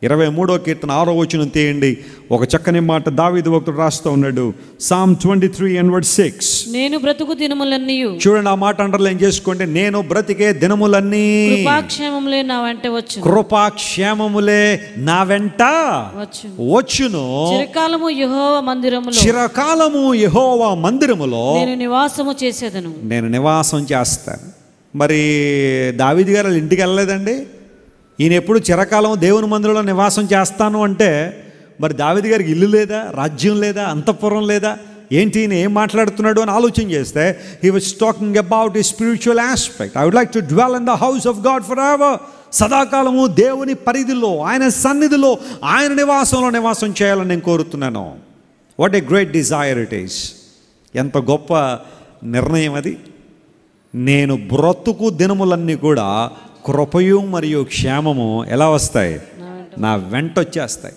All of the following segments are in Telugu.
23వ కీర్తన 6వ వచనం తీయండి. ఒక చక్కని మాట దావీదు భక్తుడు రాస్తూ ఉన్నాడు. Psalm 23:6. నేను బ్రతుకు దినములన్నీ, చూడండి ఆ మాట అండర్లైన్ చేసుకోండి. నేను బ్రతికే దినములన్నీ కృపాక్షేమములే నా వెంట వచ్చును. కృపాక్షేమములే నా వెంట వచ్చును. చిరకాలము యెహోవా మందిరములో, చిరకాలము యెహోవా మందిరములో నేను నివాసము చేసేదను. నేను నివాసం చేస్తాను. మరి దావీదు గారు వాళ్ళ ఇంటికి వెళ్ళలేదండి. ఈయన ఎప్పుడు చిరకాలం దేవుని మందిరంలో నివాసం చేస్తాను అంటే మరి దావీదు గారికి ఇల్లు లేదా, రాజ్యం లేదా, అంతఃపురం లేదా, ఏంటి ఈయన ఏం మాట్లాడుతున్నాడు అని ఆలోచన చేస్తే he was talking about a spiritual aspect. I would like to dwell in the house of God for ever. సదాకాలము దేవుని పరిధిలో, ఆయన సన్నిధిలో, ఆయన నివాసంలో నివాసం చేయాలని నేను కోరుతున్నాను. What a great desire it is. ఎంత గొప్ప నిర్ణయం అది. నేను బ్రతుకు దినములన్నీ కూడా కృపయు మరియు క్షేమము ఎలా వస్తాయి? నా వెంట వచ్చేస్తాయి.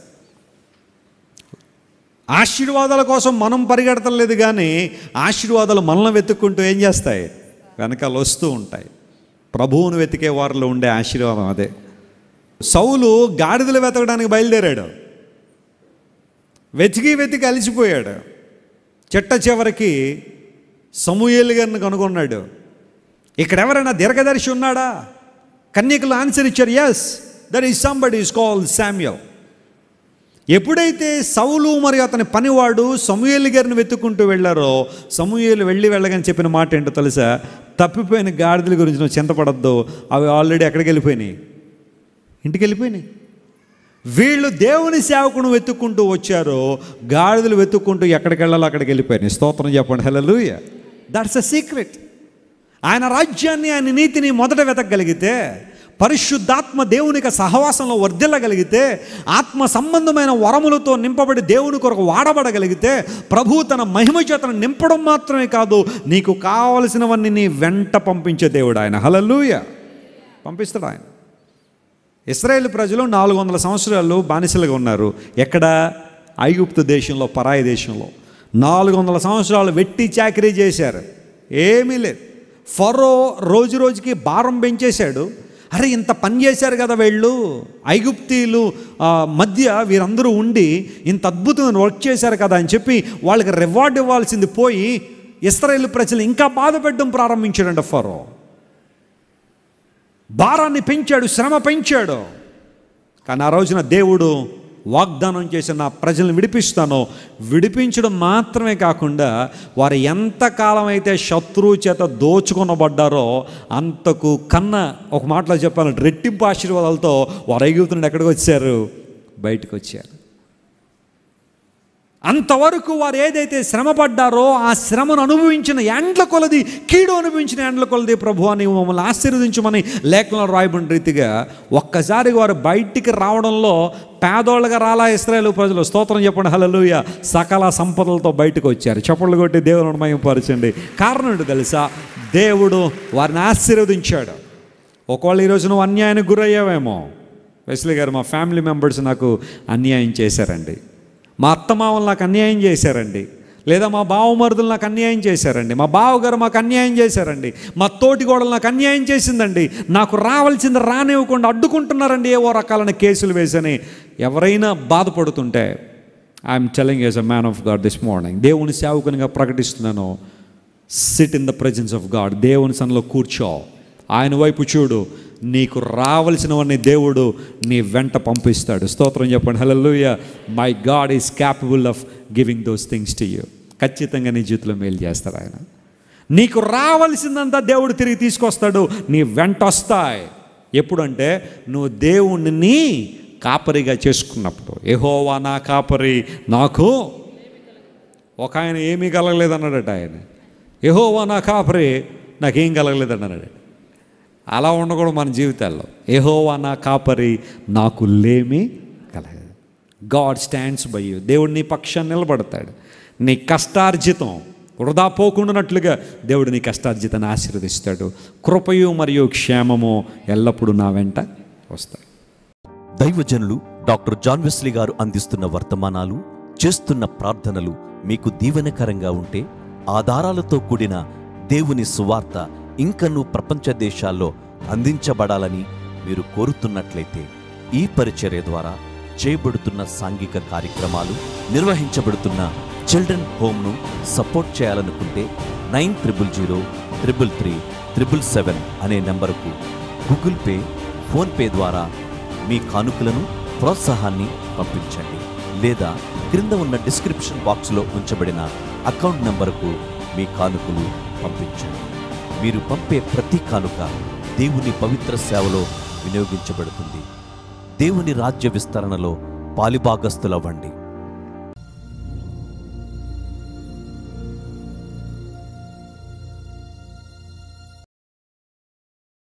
ఆశీర్వాదాల కోసం మనం పరిగెడతలేదు, కానీ ఆశీర్వాదాలు మనల్ని వెతుక్కుంటూ ఏం చేస్తాయి? వెనకాల వస్తూ ఉంటాయి. ప్రభువును వెతికే వారిలో ఉండే ఆశీర్వాదం అదే. సౌలు గాడిదలు వెతకడానికి బయలుదేరాడు. వెతికి అలిసిపోయాడు. చిట్ట చివరికి సమూయేలు గారిని కనుగొన్నాడు. ఇక్కడ ఎవరైనా దీర్ఘదర్శి ఉన్నాడా? కన్యకలు ఆన్సర్ ఇచ్చారు, yes, there is somebody is called Samuel. ఎప్పుడైతే సౌలు మరియు అతని పనివాడు సమూయేలు గారిని వెతుక్కుంటూ వెళ్ళారో, సమూయేలు వెళ్ళగానే చెప్పిన మాట ఏంటో తెలుసా? తప్పిపోయిన గాడిదల గురించి నువ్వు చింతపడద్దు, అవి ఆల్రెడీ ఎక్కడికి వెళ్ళిపోయినాయి? ఇంటికి వెళ్ళిపోయినాయి. వీళ్ళు దేవుని సేవకును వెతుక్కుంటూ వచ్చారో, గాడిదలు వెతుక్కుంటూ ఎక్కడికి వెళ్ళాలో అక్కడికి వెళ్ళిపోయినాయి. స్తోత్రం చెప్పండి, హల్లెలూయా. That's a secret. ఆయన రాజ్యాన్ని, ఆయన నీతిని మొదట వెతకగలిగితే, పరిశుద్ధాత్మ దేవునికి సహవాసంలో వర్ధిల్లగలిగితే, ఆత్మ సంబంధమైన వరములతో నింపబడి దేవుని కొరకు వాడబడగలిగితే, ప్రభువు తన మహిమ చేతను నింపడం మాత్రమే కాదు, నీకు కావలసినవన్నీ నీ వెంట పంపించే దేవుడు ఆయన. హల్లెలూయా. పంపిస్తాడు ఆయన. ఇశ్రాయేలు ప్రజలు 400 సంవత్సరాలు బానిసలుగా ఉన్నారు. ఎక్కడ? ఐగుప్తు దేశంలో, పరాయి దేశంలో 400 సంవత్సరాలు వెట్టి చాకిరీ చేశారు. ఏమీ లేదు. ఫరో రోజు రోజుకి భారం పెంచేశాడు. అరే ఇంత పని చేశారు కదా వీళ్ళు, ఐగుప్తీయులు మధ్య వీరందరూ ఉండి ఇంత అద్భుతమైన వర్క్ చేశారు కదా అని చెప్పి వాళ్ళకి రివార్డ్ ఇవ్వాల్సింది పోయి ఇశ్రాయేలు ప్రజలు ఇంకా బాధ పెట్టడం ప్రారంభించాడంట ఫరో. భారాన్ని పెంచాడు, శ్రమ పెంచాడు. కానీ ఆ రోజున దేవుడు వాగ్దానం చేసి నా ప్రజలను విడిపిస్తానో, విడిపించడం మాత్రమే కాకుండా వారు ఎంతకాలం అయితే శత్రువు చేత దోచుకొనబడ్డారో అంతకు కన్నా, ఒక మాటలో చెప్పాలంటే రెట్టింపు ఆశీర్వాదాలతో వారు ఐగుప్తు నుండి ఎక్కడికి వచ్చారు? బయటకు వచ్చారు. అంతవరకు వారు ఏదైతే శ్రమ పడ్డారో ఆ శ్రమను అనుభవించిన ఏండ్ల కొలది, కీడు అనుభవించిన ఏండ్ల కొలది ప్రభువా నీవు మమ్మల్ని ఆశీర్వదించమని లేఖనంలో రాయబడిన రీతిగా ఒక్కసారి వారు బయటికి రావడంలో పేదోళ్ళగా రాలా ఇశ్రాయేలు ప్రజలు. స్తోత్రం చెప్పండి, హల్లెలూయా. సకల సంపదలతో బయటకు వచ్చారు. చప్పట్లు కొట్టి దేవుని మహిమపరచండి. కారణం ఏంటో తెలుసా? దేవుడు వారిని ఆశీర్వదించాడు. ఒకవేళ ఈరోజు నువ్వు అన్యాయానికి గురయ్యావేమో. వెస్లీ గారు, మా ఫ్యామిలీ మెంబర్స్ నాకు అన్యాయం చేశారండి, మా అత్తమామలు నాకు అన్యాయం చేశారండి, లేదా మా బావమరుదులు నాకు అన్యాయం చేశారండి, మా బావగారు మాకు అన్యాయం చేశారండి, మా తోటిగోడలు నాకు అన్యాయం చేసిందండి, నాకు రావాల్సింది రానివ్వకుండా అడ్డుకుంటున్నారండి, ఏవో రకాలైన కేసులు వేసని ఎవరైనా బాధపడుతుంటే, I'm telling as a man of God this morning, దేవుని సేవకునిగా ప్రకటిస్తున్నాను, sit in the presence of God. దేవుని సన్నిధిలో కూర్చో, ఆయన వైపు చూడు, నీకు రావలసినవన్నీ దేవుడు నీ వెంట పంపిస్తాడు. స్తోత్రం చెప్పండి, హల్లెలూయా. My God is capable of giving those things to you. ఖచ్చితంగా నీ జీవితంలో మేలు చేస్తాడు ఆయన. నీకు రావలసిందంతా దేవుడు తిరిగి తీసుకొస్తాడు, నీ వెంట వస్తాయి. ఎప్పుడంటే నువ్వు దేవుణ్ణి కాపరిగా చేసుకున్నప్పుడు. యెహోవా నా కాపరి, నాకు ఒక ఆయన ఏమీ కలగలేదన్నాడట. ఆయన యెహోవా నా కాపరి, నాకేం కలగలేదన్నాడు. అలా ఉండకూడదు మన జీవితాల్లో. యెహోవా నా కాపరి, నాకు లేమి కలగదు. God stands by you. దేవుడు నీ పక్షాన్ని నిలబడతాడు. నీ కష్టార్జితం వృధా పోకుండానట్లుగా దేవుడు నీ కష్టార్జితాన్ని ఆశీర్వదిస్తాడు. కృపయు మరియు క్షేమము ఎల్లప్పుడూ నా వెంట వస్తాయి. దైవజనులు డాక్టర్ జాన్ వెస్లీ గారు అందిస్తున్న వర్తమానాలు, చేస్తున్న ప్రార్థనలు మీకు దీవెనకరంగా ఉంటే, ఆధారాలతో కూడిన దేవుని సువార్త ఇంకనూ ప్రపంచ దేశాల్లో అందించబడాలని మీరు కోరుతున్నట్లయితే, ఈ పరిచర్య ద్వారా చేయబడుతున్న సాంఘిక కార్యక్రమాలు, నిర్వహించబడుతున్న చిల్డ్రన్ హోమ్ను సపోర్ట్ చేయాలనుకుంటే 9000333777 అనే నెంబరుకు గూగుల్ పే, ఫోన్పే ద్వారా మీ కానుకలను, ప్రోత్సాహాన్ని పంపించండి. లేదా క్రింద ఉన్న డిస్క్రిప్షన్ బాక్స్లో ఉంచబడిన అకౌంట్ నెంబరుకు మీ కానుకలు పంపించండి. మీరు పంపే ప్రతి కానుక దేవుని పవిత్ర సేవలో వినియోగించబడుతుంది. దేవుని రాజ్య విస్తరణలో పాలిభాగస్తులవ్వండి.